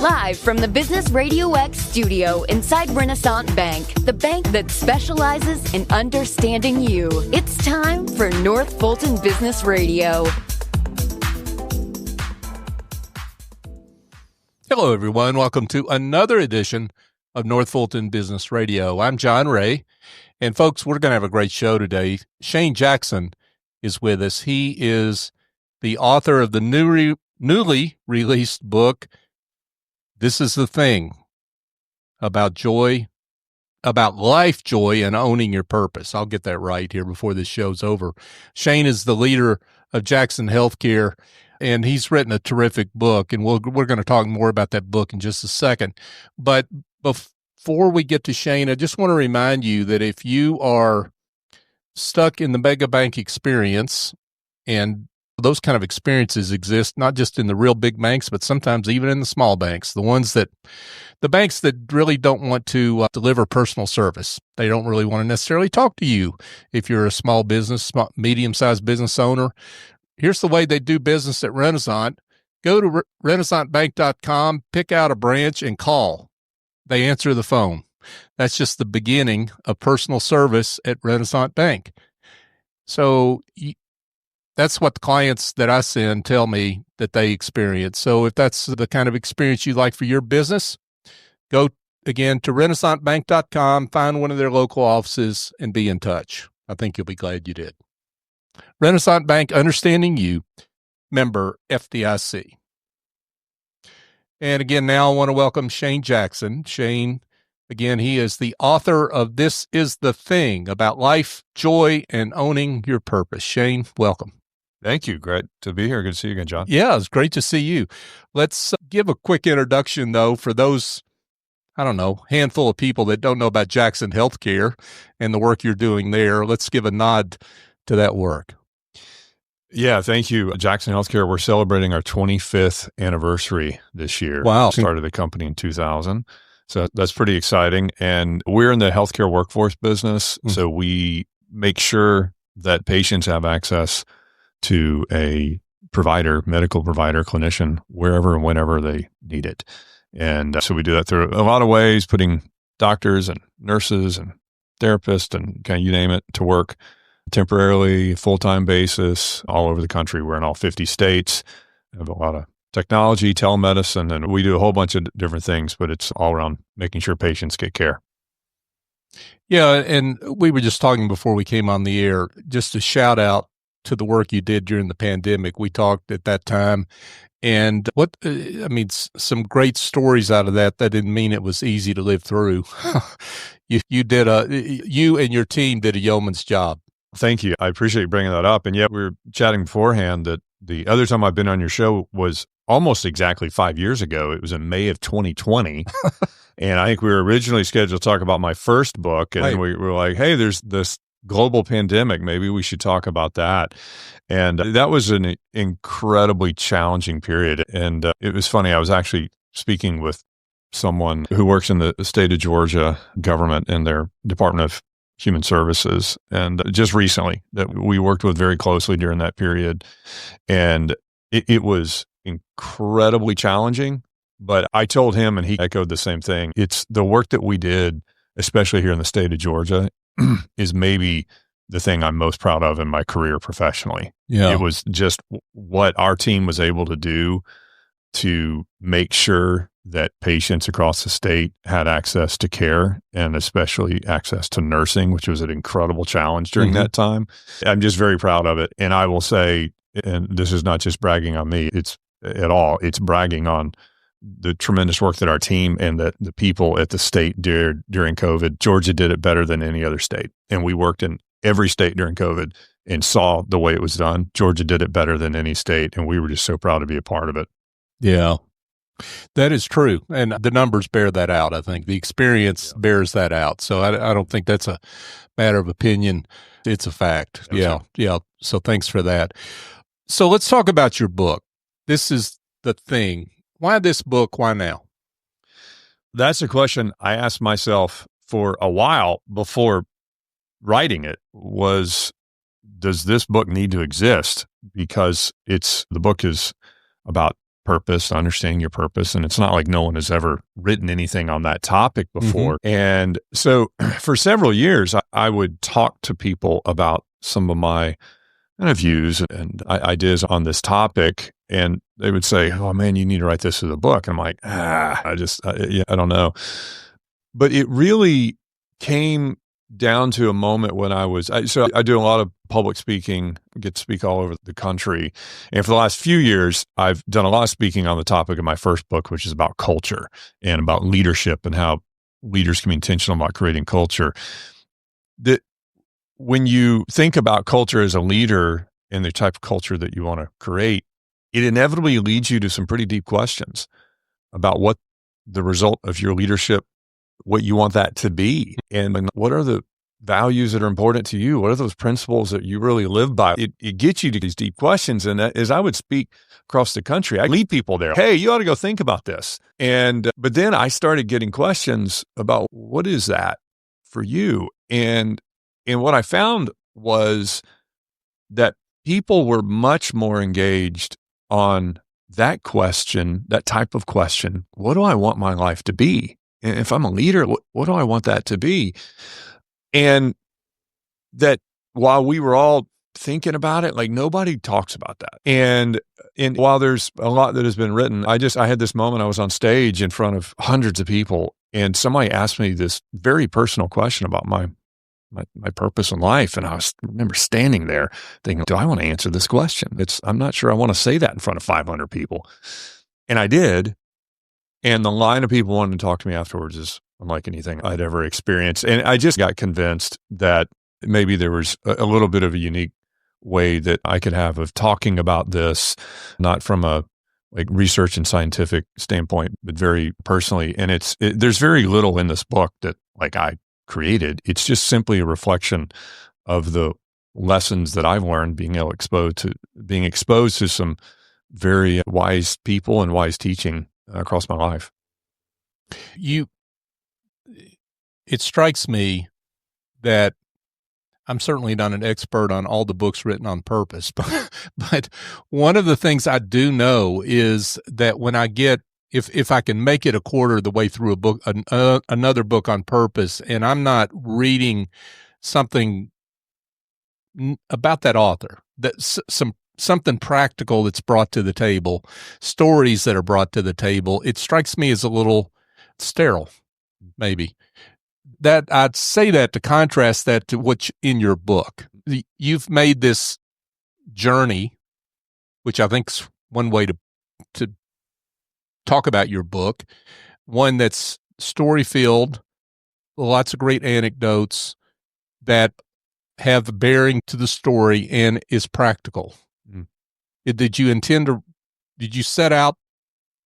Live from the Business RadioX studio inside Renaissance Bank, the bank that specializes in understanding you. It's time for North Fulton Business Radio. Hello, everyone. Welcome to another edition of North Fulton Business Radio. I'm John Ray, and folks, we're going to have a great show today. Shane Jackson is with us. He is the author of the newly released book, This is the Thing, about joy, about life joy and owning your purpose. I'll get that right here before this show's over. Shane is the leader of Jackson Healthcare, and he's written a terrific book, and we're going to talk more about that book in just a second. But before we get to Shane, I just want to remind you that if you are stuck in the mega bank experience, and those kind of experiences exist not just in the real big banks, but sometimes even in the small banks, the banks that really don't want to deliver personal service. They don't really want to necessarily talk to you if you're a small business, medium-sized business owner. Here's the way they do business at Renaissance. Go to renaissancebank.com, pick out a branch, and call. They answer the phone. That's just the beginning of personal service at Renaissance Bank. So that's what the clients that I send tell me that they experience. So if that's the kind of experience you'd like for your business, go again to renaissancebank.com, find one of their local offices, and be in touch. I think you'll be glad you did. Renaissance Bank, understanding you, member FDIC. And again, now I want to welcome Shane Jackson. Shane, again, he is the author of This is the Thing, about life, joy, and owning your purpose. Shane, welcome. Thank you. Great to be here. Good to see you again, John. Yeah, it's great to see you. Let's give a quick introduction, though, for those, handful of people that don't know about Jackson Healthcare and the work you're doing there. Let's give a nod to that work. Yeah, thank you. Jackson Healthcare, we're celebrating our 25th anniversary this year. Wow. Started the company in 2000. So that's pretty exciting. And we're in the healthcare workforce business. Mm-hmm. So we make sure that patients have access to a provider, medical provider, clinician, wherever and whenever they need it. And so we do that through a lot of ways, putting doctors and nurses and therapists and kind of you name it to work temporarily, full-time basis, all over the country. We're in all 50 states. We have a lot of technology, telemedicine, and we do a whole bunch of different things, but it's all around making sure patients get care. Yeah, and we were just talking before we came on the air, just a shout out to the work you did during the pandemic. We talked at that time, and some great stories out of that. That didn't mean it was easy to live through. You and your team did a yeoman's job. Thank you. I appreciate you bringing that up. And yeah, we were chatting beforehand that the other time I've been on your show was almost exactly 5 years ago. It was in May of 2020. And I think we were originally scheduled to talk about my first book. And then we were like, hey, there's this global pandemic. Maybe we should talk about that. And that was an incredibly challenging period. And it was funny. I was actually speaking with someone who works in the state of Georgia government in their Department of Human Services, and just recently that we worked with very closely during that period. And it was incredibly challenging, but I told him, and he echoed the same thing. It's the work that we did, especially here in the state of Georgia, is maybe the thing I'm most proud of in my career professionally. Yeah. It was just what our team was able to do to make sure that patients across the state had access to care, and especially access to nursing, which was an incredible challenge during that time. I'm just very proud of it. And I will say, and this is not just bragging on me, it's bragging on the tremendous work that our team and that the people at the state did during COVID. Georgia did it better than any other state. And we worked in every state during COVID and saw the way it was done. Georgia did it better than any state. And we were just so proud to be a part of it. Yeah. That is true. And the numbers bear that out. I think the experience bears that out. So I don't think that's a matter of opinion. It's a fact. Absolutely. Yeah. So thanks for that. So let's talk about your book. This is the Thing. Why this book? Why now? That's a question I asked myself for a while before writing it. Does this book need to exist? Because the book is about purpose, understanding your purpose. And it's not like no one has ever written anything on that topic before. And so for several years, I would talk to people about some of my kind of views and ideas on this topic. And they would say, oh man, you need to write this as a book. And I'm like, I don't know. But it really came down to a moment when I do a lot of public speaking, get to speak all over the country. And for the last few years, I've done a lot of speaking on the topic of my first book, which is about culture and about leadership and how leaders can be intentional about creating culture. That when you think about culture as a leader and the type of culture that you want to create, it inevitably leads you to some pretty deep questions about what the result of your leadership, what you want that to be, and what are the values that are important to you? What are those principles that you really live by? It gets you to these deep questions. And as I would speak across the country, I lead people there. Hey, you ought to go think about this. But then I started getting questions about what is that for you? And what I found was that people were much more engaged on that question, that type of question. What do I want my life to be? And if I'm a leader, what do I want that to be? And that while we were all thinking about it, like nobody talks about that. And while there's a lot that has been written, I had this moment. I was on stage in front of hundreds of people, and somebody asked me this very personal question about my purpose in life. And I remember standing there thinking, do I want to answer this question? I'm not sure I want to say that in front of 500 people. And I did. And the line of people wanting to talk to me afterwards is unlike anything I'd ever experienced. And I just got convinced that maybe there was a little bit of a unique way that I could have of talking about this, not from a research and scientific standpoint, but very personally. And there's very little in this book that I created. It's just simply a reflection of the lessons that I've learned being exposed to some very wise people and wise teaching across my life. It strikes me that I'm certainly not an expert on all the books written on purpose, but one of the things I do know is that when I get, if I can make it a quarter of the way through a book, another book on purpose, and I'm not reading something about that author, something practical that's brought to the table, stories that are brought to the table, it strikes me as a little sterile, maybe. That I'd say that to contrast that to what's in your book. You've made this journey, which I think is one way to talk about your book, one that's story-filled, lots of great anecdotes that have bearing to the story and is practical. Did you set out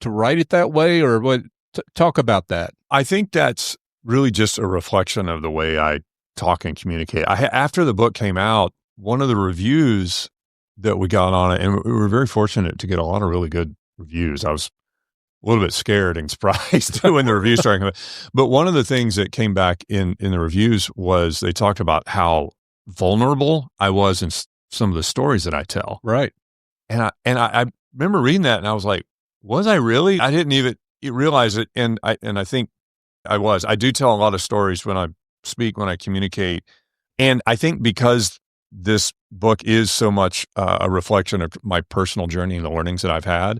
to write it that way, or what? Talk about that. I think that's really just a reflection of the way I talk and communicate. After the book came out, one of the reviews that we got on it, and we were very fortunate to get a lot of really good reviews. I was a little bit scared and surprised when the reviews started coming. But one of the things that came back in the reviews was they talked about how vulnerable I was in some of the stories that I tell. Right. And I remember reading that, and I was like, was I really? I didn't even realize it. And I think I was. I do tell a lot of stories when I speak, when I communicate. And I think because this book is so much a reflection of my personal journey and the learnings that I've had,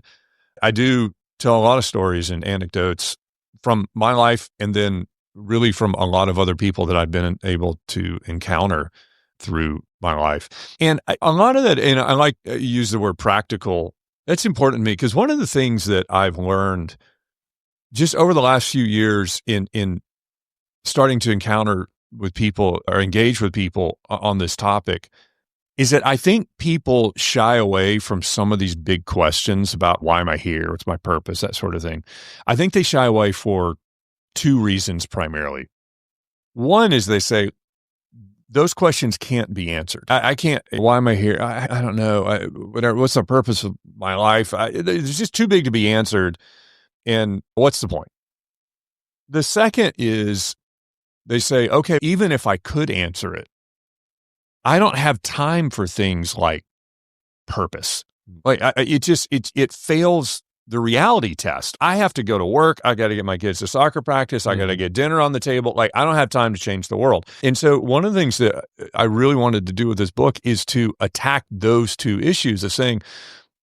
I do tell a lot of stories and anecdotes from my life, and then really from a lot of other people that I've been able to encounter through my life. And a lot of that, and I like use the word practical. That's important to me, because one of the things that I've learned just over the last few years in starting to encounter with people or engage with people on this topic is that I think people shy away from some of these big questions about why am I here? What's my purpose? That sort of thing. I think they shy away for two reasons primarily. One is they say, those questions can't be answered. I can't, why am I here? I don't know. Whatever. What's the purpose of my life? It's just too big to be answered. And what's the point? The second is they say, okay, even if I could answer it, I don't have time for things like purpose. Like it fails the reality test. I have to go to work. I got to get my kids to soccer practice. I got to get dinner on the table. Like, I don't have time to change the world. And so one of the things that I really wanted to do with this book is to attack those two issues of saying,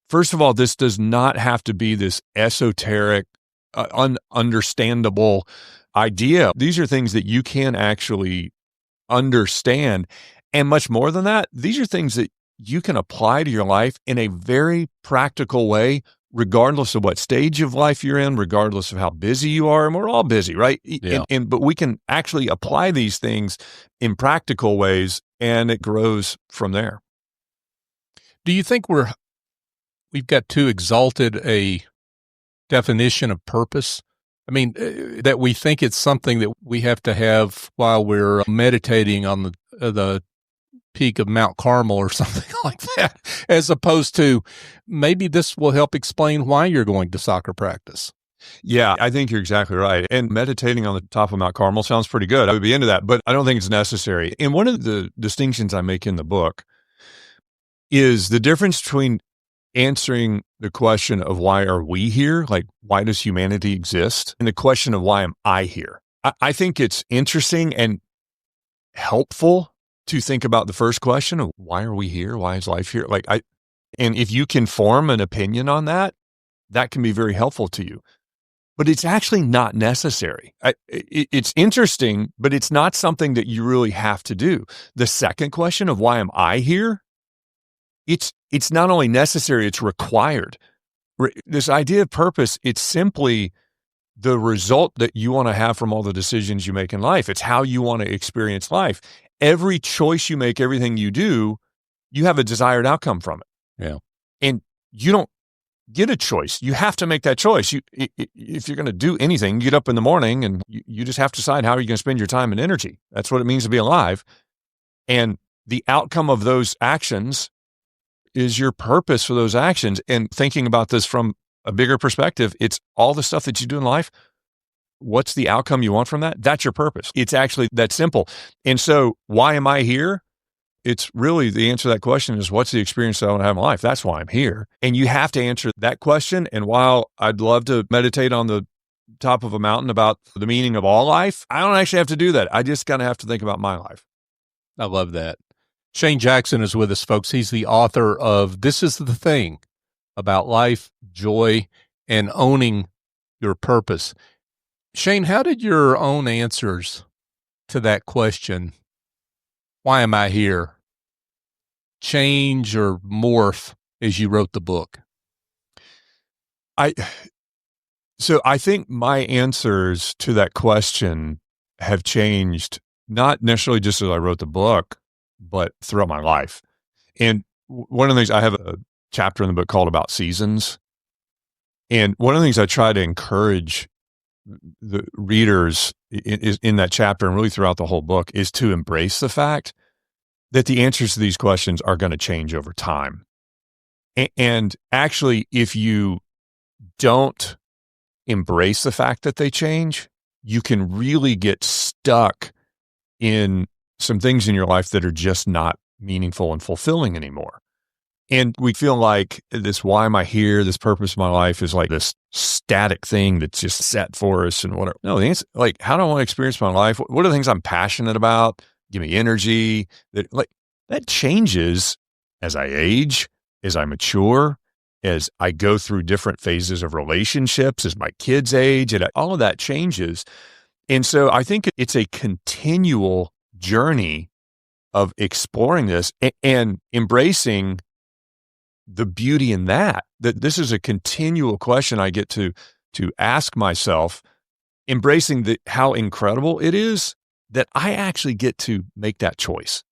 first of all, this does not have to be this esoteric, ununderstandable idea. These are things that you can actually understand. And much more than that, these are things that you can apply to your life in a very practical way, regardless of what stage of life you're in, regardless of how busy you are. And we're all busy, right? Yeah. But we can actually apply these things in practical ways, and it grows from there. Do you think we've got too exalted a definition of purpose? I mean, that we think it's something that we have to have while we're meditating on the peak of Mount Carmel or something like that, as opposed to maybe this will help explain why you're going to soccer practice. Yeah, I think you're exactly right. And meditating on the top of Mount Carmel sounds pretty good. I would be into that, but I don't think it's necessary. And one of the distinctions I make in the book is the difference between answering the question of why are we here, like why does humanity exist, and the question of why am I here. I think it's interesting and helpful to think about the first question of why are we here? Why is life here? And if you can form an opinion on that, that can be very helpful to you. But it's actually not necessary. It's interesting, but it's not something that you really have to do. The second question of why am I here? It's not only necessary, it's required. This idea of purpose, it's simply the result that you want to have from all the decisions you make in life. It's how you want to experience life. Every choice you make, everything you do, you have a desired outcome from it. Yeah. And you don't get a choice. You have to make that choice. If you're going to do anything, you get up in the morning and you just have to decide how you're going to spend your time and energy. That's what it means to be alive. And the outcome of those actions is your purpose for those actions. And thinking about this from a bigger perspective, it's all the stuff that you do in life. What's the outcome you want from that? That's your purpose. It's actually that simple. And so why am I here? It's really the answer to that question is what's the experience that I want to have in my life? That's why I'm here. And you have to answer that question. And while I'd love to meditate on the top of a mountain about the meaning of all life, I don't actually have to do that. I just kind of have to think about my life. I love that. Shane Jackson is with us, folks. He's the author of This Is the Thing About Life, Joy, and Owning Your Purpose. Shane, how did your own answers to that question, why am I here, change or morph as you wrote the book? So I think my answers to that question have changed, not necessarily just as I wrote the book, but throughout my life. And one of the things, I have a chapter in the book called About Seasons. And one of the things I try to encourage the readers in that chapter and really throughout the whole book is to embrace the fact that the answers to these questions are going to change over time. And actually, if you don't embrace the fact that they change, you can really get stuck in some things in your life that are just not meaningful and fulfilling anymore. And we feel like this, why am I here? This purpose of my life is like this static thing that's just set for us and whatever. No, the answer, like, how do I want to experience my life? What are the things I'm passionate about? Give me energy. That changes as I age, as I mature, as I go through different phases of relationships, as my kids age, and all of that changes. And so I think it's a continual journey of exploring this and embracing the beauty in that this is a continual question I get to ask myself, embracing how incredible it is that I actually get to make that choice.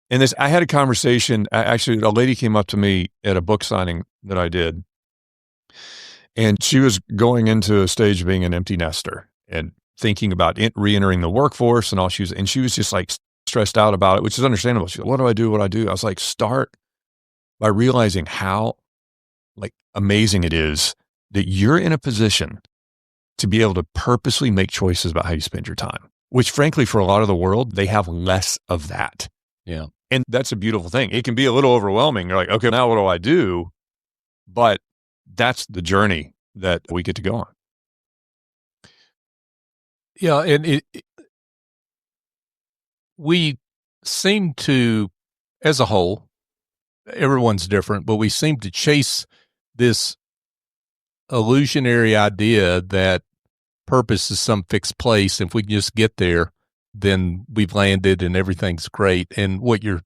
And I had a conversation, actually, a lady came up to me at a book signing that I did, and she was going into a stage of being an empty nester and thinking about re-entering the workforce and all. She was just like stressed out about it, which is understandable. She's like, what do I do? I was like, start by realizing how like amazing it is that you're in a position to be able to purposely make choices about how you spend your time, which frankly, for a lot of the world, they have less of that. Yeah. And that's a beautiful thing. It can be a little overwhelming. You're like, okay, now what do I do? But that's the journey that we get to go on. Yeah, and we seem to, as a whole, everyone's different, but we seem to chase this illusionary idea that purpose is some fixed place. If we can just get there, then we've landed and everything's great. And what you're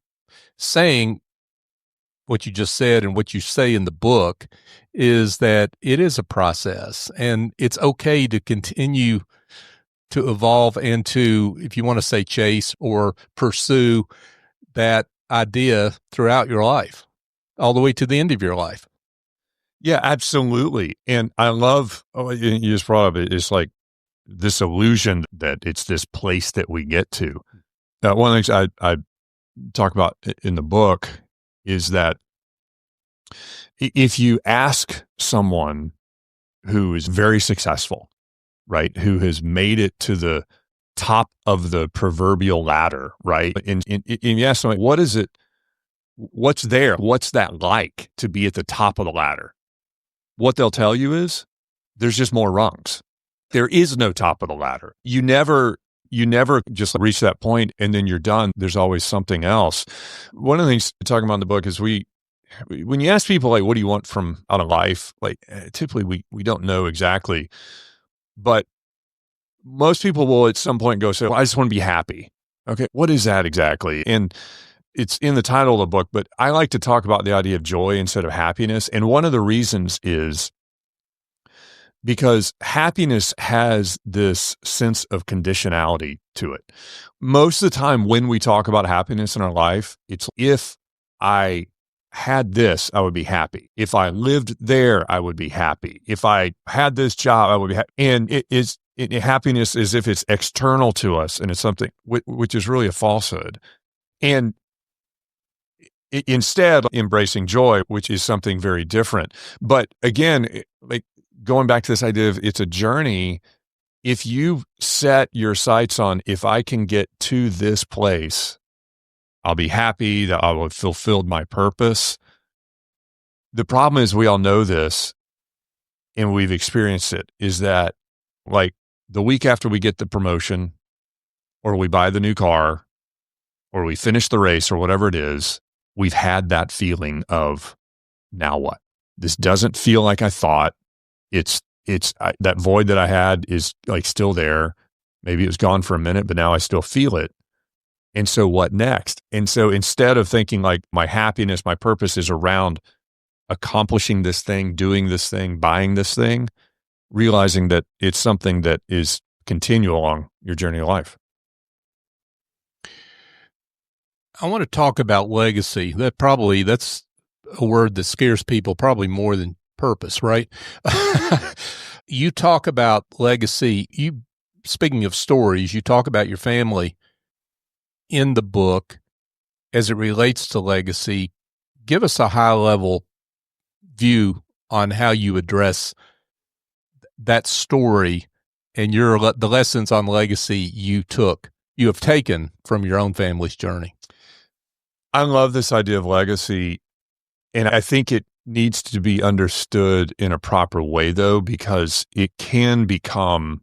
saying, what you just said and what you say in the book is that it is a process and it's okay to continue to evolve and to, if you want to say chase or pursue that idea throughout your life, all the way to the end of your life. Yeah, absolutely. And I love, you just brought up, it's like this illusion that it's this place that we get to. One of the things I talk about in the book is that if you ask someone who is very successful, right, who has made it to the top of the proverbial ladder, right, and you ask someone, what is it, what's there, what's that like to be at the top of the ladder? What they'll tell you is there's just more rungs. There is no top of the ladder. You never just reach that point and then you're done. There's always something else. One of the things we're talking about in the book is when you ask people, like, what do you want from out of life? Like, typically we don't know exactly, but most people will at some point go, say, well, I just want to be happy. Okay. What is that exactly? And it's in the title of the book, but I like to talk about the idea of joy instead of happiness. And one of the reasons is because happiness has this sense of conditionality to it. Most of the time when we talk about happiness in our life, it's if I had this, I would be happy. If I lived there, I would be happy. If I had this job, I would be happy. And happiness is if it's external to us and it's something which is really a falsehood. And instead, embracing joy, which is something very different. But again, like going back to this idea of it's a journey, if you set your sights on, if I can get to this place, I'll be happy, that I will have fulfilled my purpose. The problem is we all know this and we've experienced it, is that like the week after we get the promotion or we buy the new car or we finish the race or whatever it is, we've had that feeling of, now what? This doesn't feel like I thought. That void that I had is like still there. Maybe it was gone for a minute, but now I still feel it. And so what next? And so instead of thinking like my happiness, my purpose is around accomplishing this thing, doing this thing, buying this thing, realizing that it's something that is continual along your journey of life. I want to talk about legacy. That's a word that scares people probably more than purpose, right? You talk about legacy. Speaking of stories, you talk about your family in the book as it relates to legacy. Give us a high level view on how you address that story and the lessons on legacy you have taken from your own family's journey. I love this idea of legacy, and I think it needs to be understood in a proper way, though, because it can become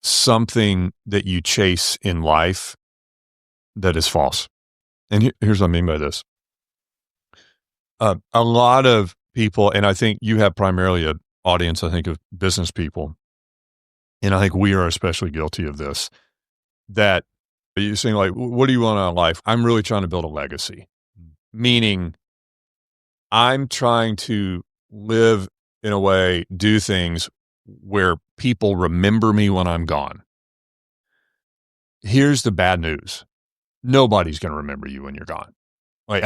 something that you chase in life that is false. And here's what I mean by this. A lot of people, and I think you have primarily an audience, I think, of business people, and I think we are especially guilty of this, that you're saying, like, what do you want out of life? I'm really trying to build a legacy, meaning I'm trying to live in a way, do things where people remember me when I'm gone. Here's the bad news. Nobody's going to remember you when you're gone. Like,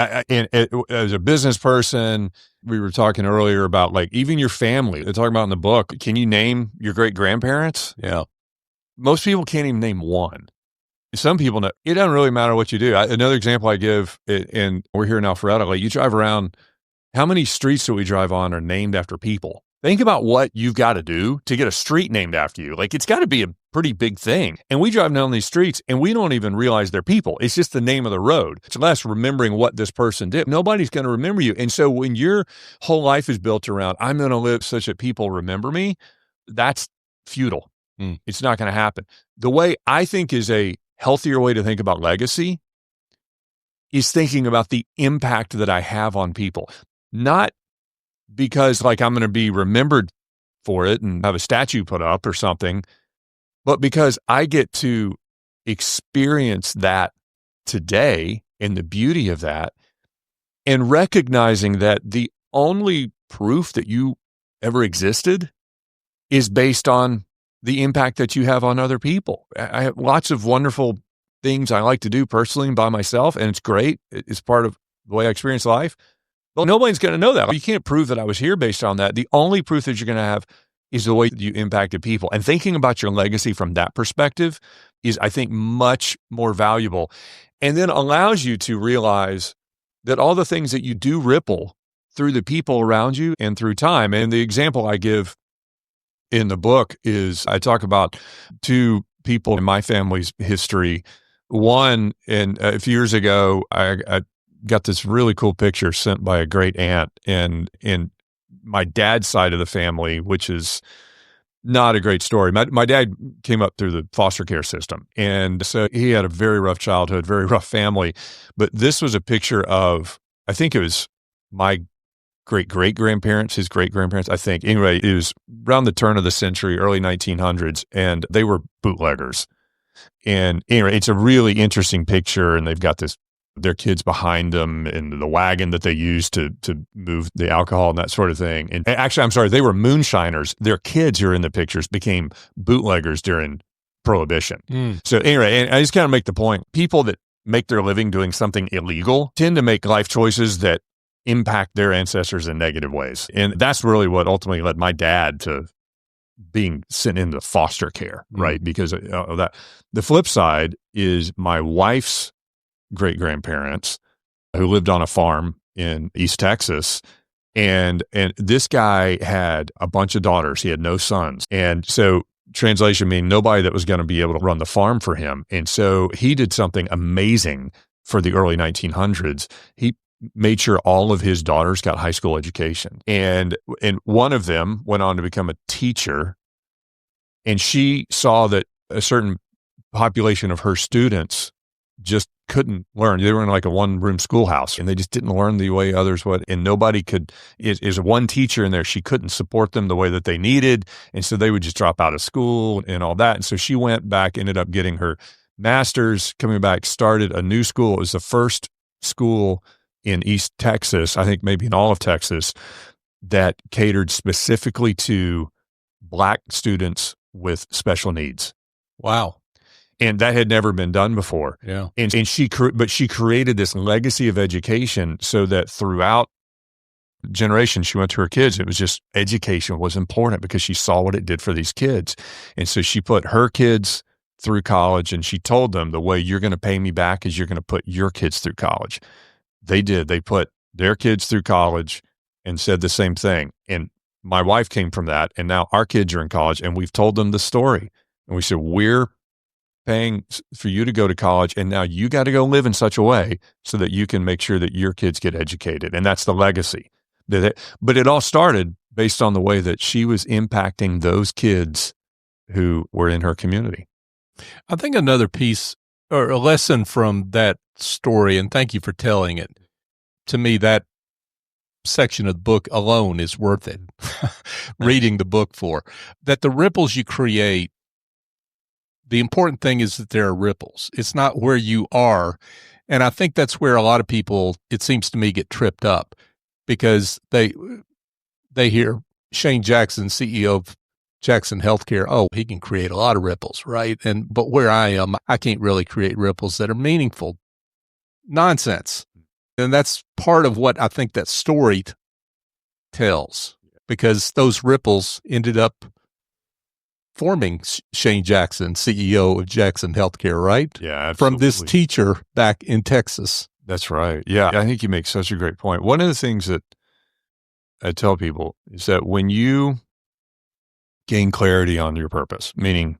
as a business person, we were talking earlier about like even your family. They're talking about in the book. Can you name your great grandparents? Yeah. Most people can't even name one. Some people know. It doesn't really matter what you do. Another example I give, and we're here in Alpharetta, like you drive around, how many streets that we drive on are named after people? Think about what you've got to do to get a street named after you. Like, it's got to be a pretty big thing. And we drive down these streets and we don't even realize they're people. It's just the name of the road. It's less remembering what this person did. Nobody's going to remember you. And so when your whole life is built around, I'm going to live such that people remember me, that's futile. It's not going to happen. The way I think is a healthier way to think about legacy is thinking about the impact that I have on people. Not because like I'm going to be remembered for it and have a statue put up or something, but because I get to experience that today and the beauty of that, and recognizing that the only proof that you ever existed is based on the impact that you have on other people. I have lots of wonderful things I like to do personally and by myself, and it's great. It's part of the way I experience life. Well, nobody's going to know that. You can't prove that I was here based on that. The only proof that you're going to have is the way that you impacted people. And thinking about your legacy from that perspective is, I think, much more valuable, and then allows you to realize that all the things that you do ripple through the people around you and through time. And the example I give in the book is I talk about two people in my family's history. One, and a few years ago, I got this really cool picture sent by a great aunt, and in my dad's side of the family, which is not a great story. My dad came up through the foster care system, and so he had a very rough childhood, very rough family. But this was a picture of, I think it was my great-great-grandparents, his great-grandparents, I think. Anyway, it was around the turn of the century, early 1900s, and they were bootleggers. And anyway, it's a really interesting picture, and they've got their kids behind them and the wagon that they used to move the alcohol and that sort of thing. And actually, I'm sorry, they were moonshiners. Their kids who are in the pictures became bootleggers during Prohibition. So anyway, and I just kind of make the point, people that make their living doing something illegal tend to make life choices that impact their ancestors in negative ways. And that's really what ultimately led my dad to being sent into foster care, right? Because of that. The flip side is my wife's great-grandparents who lived on a farm in East Texas. And this guy had a bunch of daughters. He had no sons. And so translation mean nobody that was going to be able to run the farm for him. And so he did something amazing for the early 1900s. He made sure all of his daughters got high school education. And one of them went on to become a teacher. And she saw that a certain population of her students just couldn't learn. They were in like a one-room schoolhouse, and they just didn't learn the way others would. And nobody could, is one teacher in there, she couldn't support them the way that they needed. And so they would just drop out of school and all that. And so she went back, ended up getting her master's, coming back, started a new school. It was the first school in East Texas, I think maybe in all of Texas, that catered specifically to Black students with special needs. Wow. And that had never been done before. Yeah. And she created this legacy of education so that throughout generations, she went to her kids. It was just education was important because she saw what it did for these kids. And so she put her kids through college, and she told them, the way you're going to pay me back is you're going to put your kids through college. They did. They put their kids through college and said the same thing. And my wife came from that. And now our kids are in college, and we've told them the story. And we said, we're paying for you to go to college, and now you got to go live in such a way so that you can make sure that your kids get educated. And that's the legacy. But it all started based on the way that she was impacting those kids who were in her community. I think another piece or a lesson from that story, and thank you for telling it, to me, that section of the book alone is worth it, reading the book for, that the ripples you create, the important thing is that there are ripples. It's not where you are. And I think that's where a lot of people, it seems to me, get tripped up because they hear Shane Jackson, CEO of Jackson Healthcare, oh, he can create a lot of ripples, right? But where I am, I can't really create ripples that are meaningful. Nonsense. And that's part of what I think that story tells, because those ripples ended up forming Shane Jackson, CEO of Jackson Healthcare, right? Yeah, absolutely. From this teacher back in Texas. That's right. Yeah, I think you make such a great point. One of the things that I tell people is that when you gain clarity on your purpose, meaning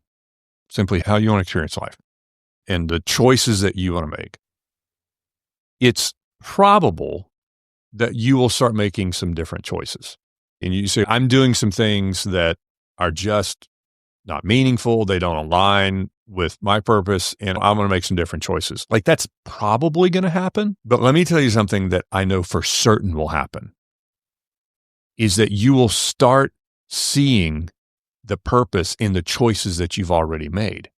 simply how you want to experience life and the choices that you want to make, it's probable that you will start making some different choices. And you say, I'm doing some things that are just not meaningful. They don't align with my purpose, and I'm going to make some different choices. Like, that's probably going to happen. But let me tell you something that I know for certain will happen is that you will start seeing the purpose in the choices that you've already made.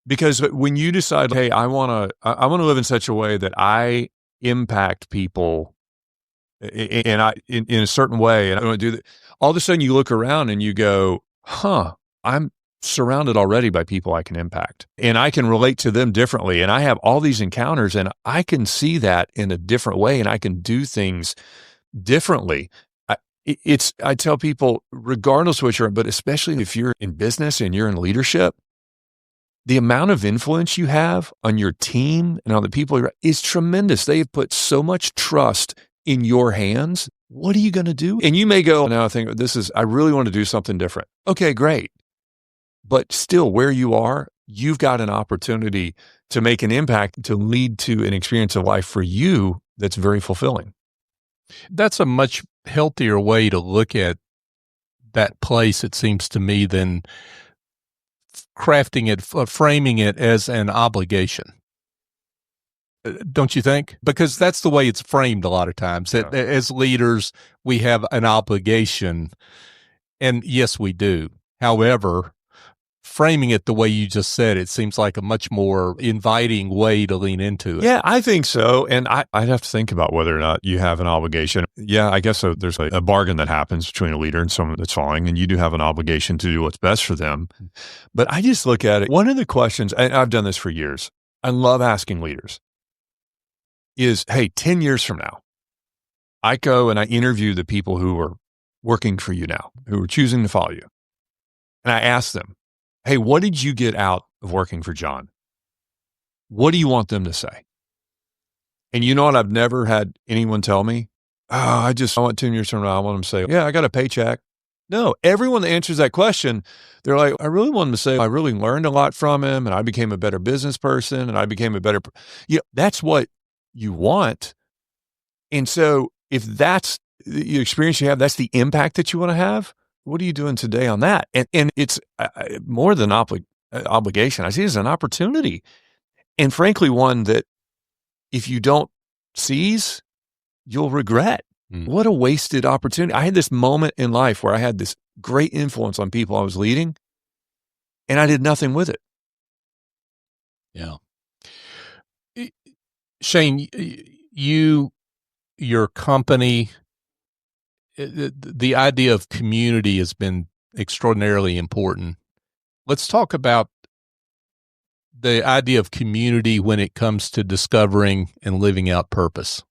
Because when you decide, hey, I want to live in such a way that I impact people in a certain way, and I want to do that, all of a sudden you look around and you go, I'm surrounded already by people I can impact, and I can relate to them differently, and I have all these encounters, and I can see that in a different way, and I can do things differently. I tell people, regardless of what you're in, but especially if you're in business and you're in leadership, the amount of influence you have on your team and on the people you're is tremendous. They have put so much trust in your hands. What are you going to do? And you may go, now I think I really want to do something different. Okay, great. But still, where you are, you've got an opportunity to make an impact, to lead to an experience of life for you that's very fulfilling. That's a much healthier way to look at that place, it seems to me, than crafting it, framing it as an obligation. Don't you think? Because that's the way it's framed a lot of times. Yeah. As leaders, we have an obligation, and yes, we do. However, framing it the way you just said, it seems like a much more inviting way to lean into it. Yeah, I think so. And I'd have to think about whether or not you have an obligation. Yeah, I guess so. There's a bargain that happens between a leader and someone that's following, and you do have an obligation to do what's best for them. But I just look at it. One of the questions, and I've done this for years, I love asking leaders, is, hey, 10 years from now, I go and I interview the people who are working for you now, who are choosing to follow you. And I ask them, hey, what did you get out of working for John? What do you want them to say? And you know what I've never had anyone tell me? I want 10 years from now, I want them to say, yeah, I got a paycheck. No, everyone that answers that question, they're like, I really want them to say, I really learned a lot from him, and I became a better business person, and I became a better, that's what you want. And so if that's the experience you have, that's the impact that you want to have, what are you doing today on that? And it's more than obligation. I see it as an opportunity. And frankly, one that if you don't seize, you'll regret. What a wasted opportunity. I had this moment in life where I had this great influence on people I was leading, and I did nothing with it. Yeah. Shane, your company, the idea of community has been extraordinarily important. Let's talk about the idea of community when it comes to discovering and living out purpose,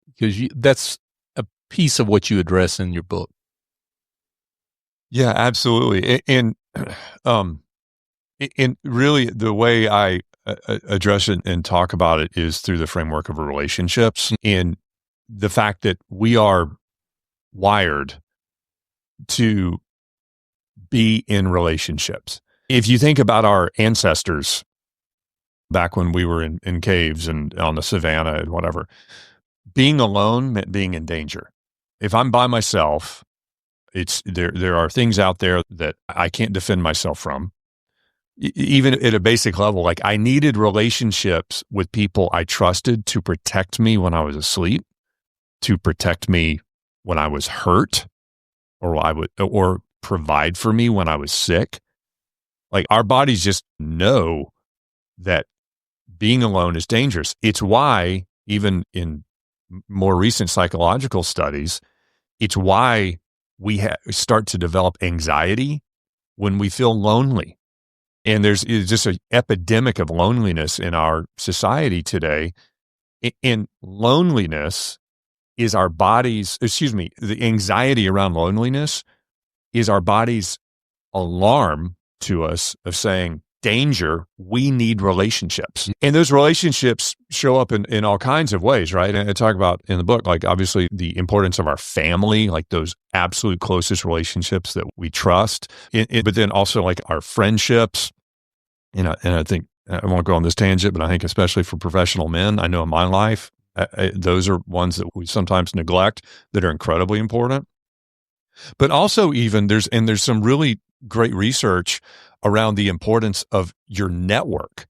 because that's a piece of what you address in your book. Yeah, absolutely. And really the way I address it and talk about it is through the framework of relationships, and the fact that we are wired to be in relationships. If you think about our ancestors back when we were in caves and on the savannah and whatever, being alone meant being in danger. If I'm by myself, there are things out there that I can't defend myself from. Even at a basic level, like I needed relationships with people I trusted to protect me when I was asleep, to protect me when I was hurt, or provide for me when I was sick. Like our bodies just know that being alone is dangerous. It's why, even in more recent psychological studies, it's why we start to develop anxiety when we feel lonely. And there's just an epidemic of loneliness in our society today. And loneliness is our body's, the anxiety around loneliness is our body's alarm to us of saying, danger, we need relationships. And those relationships show up in all kinds of ways, right? And I talk about in the book, like obviously the importance of our family, like those absolute closest relationships that we trust, but then also like our friendships. And I think, I won't go on this tangent, but I think especially for professional men, I know in my life, those are ones that we sometimes neglect that are incredibly important. But also even there's some really great research around the importance of your network,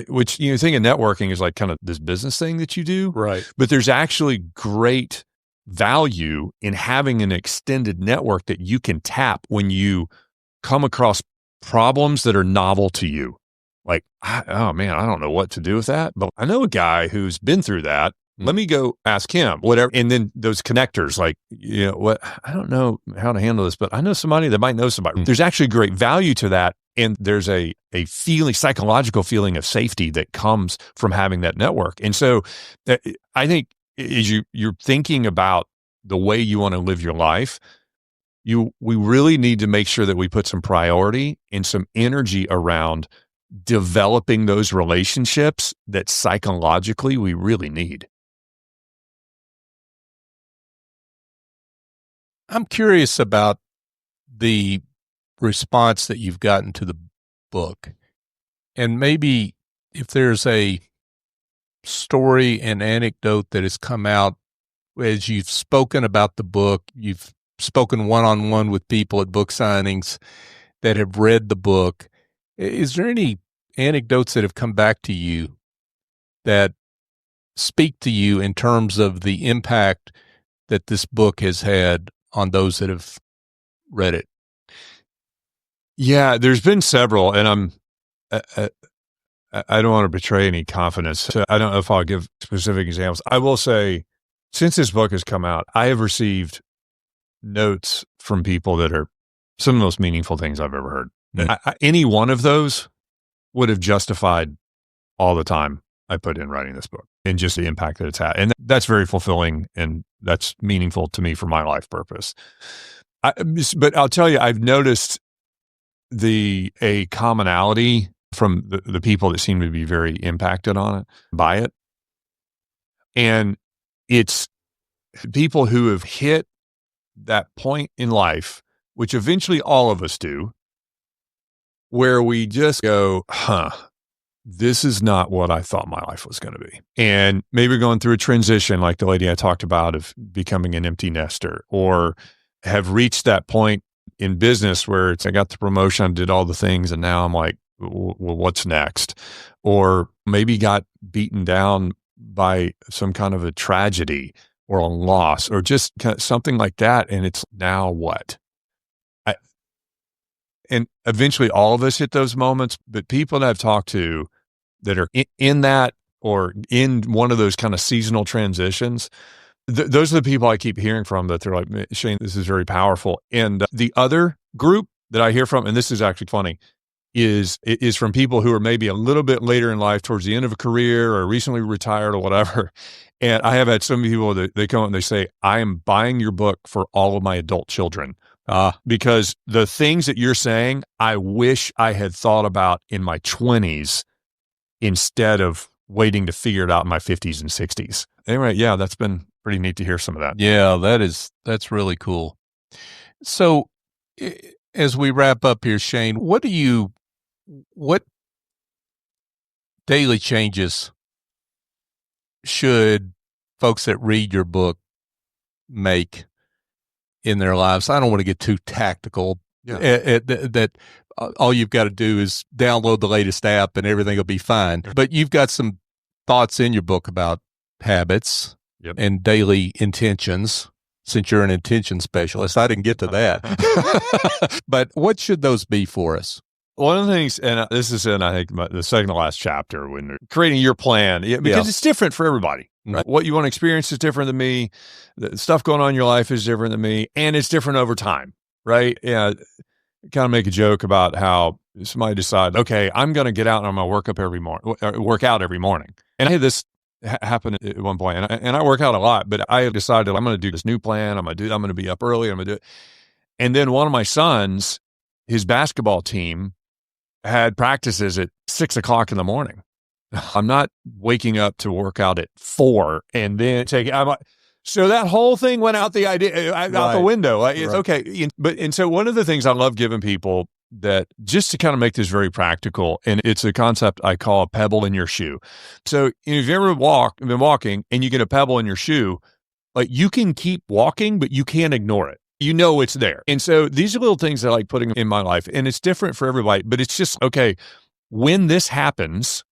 which you think of networking is like kind of this business thing that you do. Right. But there's actually great value in having an extended network that you can tap when you come across problems that are novel to you. Like, oh man, I don't know what to do with that, but I know a guy who's been through that. Let me go ask him, whatever. And then those connectors, like, I don't know how to handle this, but I know somebody that might know somebody. There's actually great value to that. And there's a feeling, psychological feeling of safety that comes from having that network. And so I think as you're thinking about the way you want to live your life, we really need to make sure that we put some priority and some energy around developing those relationships that psychologically we really need. I'm curious about the response that you've gotten to the book, and maybe if there's a story and anecdote that has come out as you've spoken about the book, you've spoken one-on-one with people at book signings that have read the book. Is there any anecdotes that have come back to you that speak to you in terms of the impact that this book has had on those that have read it? Yeah, there's been several, and I don't want to betray any confidence, so I don't know if I'll give specific examples. I will say, since this book has come out, I have received notes from people that are some of the most meaningful things I've ever heard. Mm-hmm. Any one of those would have justified all the time I put in writing this book and just the impact that it's had. And that's very fulfilling, and that's meaningful to me for my life purpose. But I'll tell you, I've noticed a commonality from the people that seem to be very impacted by it. And it's people who have hit that point in life, which eventually all of us do, where we just go, this is not what I thought my life was going to be. And maybe going through a transition like the lady I talked about of becoming an empty nester, or have reached that point in business where I got the promotion, did all the things, and now I'm like, well, what's next? Or maybe got beaten down by some kind of a tragedy or a loss or just something like that. And it's now what? And eventually all of us hit those moments, but people that I've talked to that are in that or in one of those kind of seasonal transitions, those are the people I keep hearing from that they're like, Shane, this is very powerful. And the other group that I hear from, and this is actually funny, is from people who are maybe a little bit later in life, towards the end of a career or recently retired or whatever. And I have had some people that they come and they say, I am buying your book for all of my adult children. Because the things that you're saying, I wish I had thought about in my 20s instead of waiting to figure it out in my 50s and 60s. Anyway, yeah, that's been pretty neat to hear some of that. Yeah, that's really cool. So as we wrap up here, Shane, what daily changes should folks that read your book make in their lives? I don't want to get too tactical. Yeah. That all you've got to do is download the latest app and everything will be fine. But you've got some thoughts in your book about habits and daily intentions. Since you're an intention specialist, I didn't get to that. But what should those be for us? One of the things, and this is in, I think, the second to last chapter, when they're creating your plan, because it's different for everybody. Right? What you want to experience is different than me. The stuff going on in your life is different than me, and it's different over time, right? Yeah, kind of make a joke about how somebody decides, okay, I'm going to get out and I'm going to work out every morning. And I had this happen at one point, and I work out a lot, but I decided I'm going to do this new plan. I'm going to be up early. I'm going to do it. And then one of my sons, his basketball team had practices at 6:00 in the morning. I'm not waking up to work out at 4 and then so that whole thing went out out the window. It's okay. And so one of the things I love giving people, that just to kind of make this very practical, and it's a concept I call a pebble in your shoe. So if you've ever been walking and you get a pebble in your shoe, like you can keep walking, but you can't ignore it. You know it's there. And so these are little things I like putting in my life, and it's different for everybody, but it's just, okay, when this happens,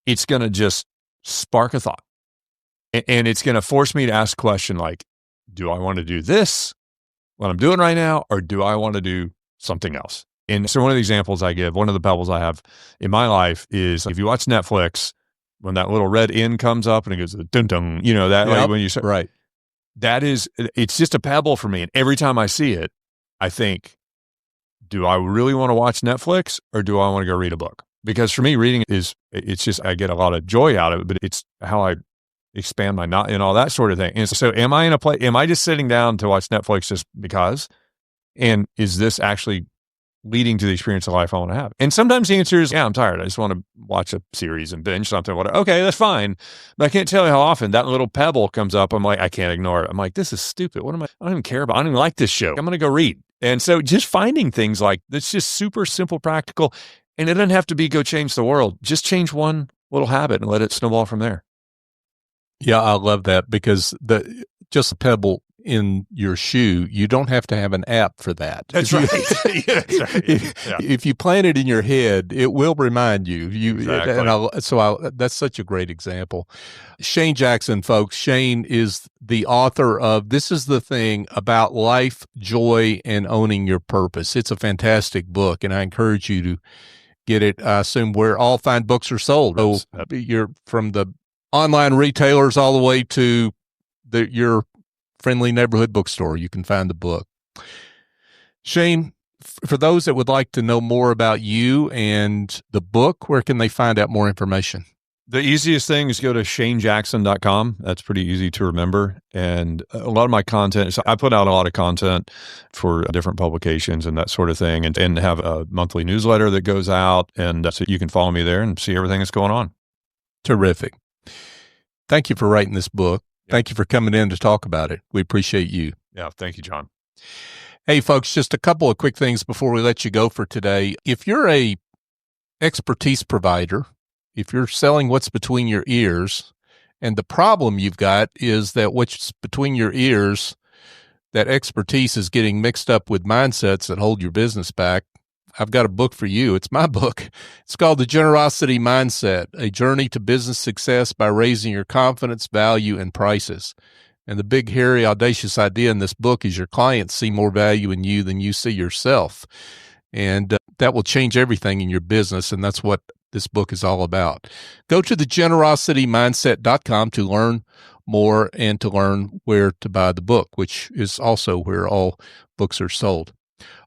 it's going to just spark a thought. And it's going to force me to ask a question like, do I want to do this, what I'm doing right now, or do I want to do something else? And so one of the examples I give, one of the pebbles I have in my life is, if you watch Netflix, when that little red N comes up and it goes, dun dun, that, like when you say, right, it's just a pebble for me. And every time I see it, I think, do I really want to watch Netflix, or do I want to go read a book? Because for me, reading it's just, I get a lot of joy out of it, but it's how I expand my knowledge and all that sort of thing. And so am I just sitting down to watch Netflix just because? And is this actually leading to the experience of life I want to have? And sometimes the answer is, yeah, I'm tired. I just want to watch a series and binge something. Okay, that's fine. But I can't tell you how often that little pebble comes up. I'm like, I can't ignore it. I'm like, this is stupid. I don't even care about. I don't even like this show. I'm going to go read. And so just finding things like that's just super simple, practical. And it doesn't have to be go change the world. Just change one little habit and let it snowball from there. Yeah, I love that, because just a pebble in your shoe, you don't have to have an app for that. That's right. If you plant it in your head, it will remind you. Exactly. That's such a great example. Shane Jackson, folks. Shane is the author of This Is the Thing About Life, Joy, and Owning Your Purpose. It's a fantastic book, and I encourage you to get it. I assume where all fine books are sold. So you're from the online retailers all the way to your friendly neighborhood bookstore. You can find the book. Shane, for those that would like to know more about you and the book, where can they find out more information? The easiest thing is go to shanejackson.com. That's pretty easy to remember. And a lot of my content, so I put out a lot of content for different publications and that sort of thing, and have a monthly newsletter that goes out. And so you can follow me there and see everything that's going on. Terrific. Thank you for writing this book. Thank you for coming in to talk about it. We appreciate you. Yeah, thank you, John. Hey, folks, just a couple of quick things before we let you go for today. If you're a expertise provider, if you're selling what's between your ears, and the problem you've got is that what's between your ears, that expertise is getting mixed up with mindsets that hold your business back, I've got a book for you. It's my book. It's called The Generosity Mindset, A Journey to Business Success by Raising Your Confidence, Value, and Prices. And the big, hairy, audacious idea in this book is your clients see more value in you than you see yourself. And that will change everything in your business, and that's what this book is all about. Go to thegenerositymindset.com to learn more and to learn where to buy the book, which is also where all books are sold.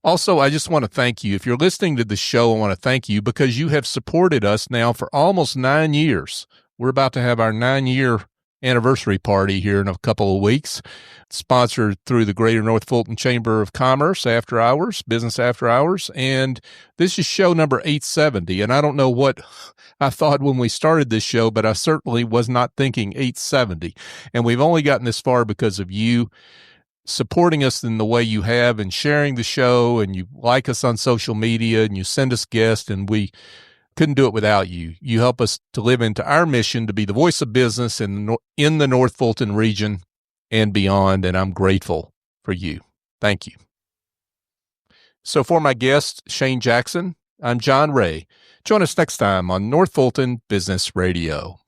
Also, I just want to thank you. If you're listening to the show, I want to thank you because you have supported us now for almost 9 years. We're about to have our 9-year anniversary party here in a couple of weeks, sponsored through the Greater North Fulton Chamber of Commerce After Hours, Business After Hours. And this is show number 870. And I don't know what I thought when we started this show, but I certainly was not thinking 870. And we've only gotten this far because of you supporting us in the way you have and sharing the show, and you like us on social media and you send us guests, and we couldn't do it without you. You help us to live into our mission to be the voice of business in the North Fulton region and beyond, and I'm grateful for you. Thank you. So for my guest, Shane Jackson, I'm John Ray. Join us next time on North Fulton Business Radio.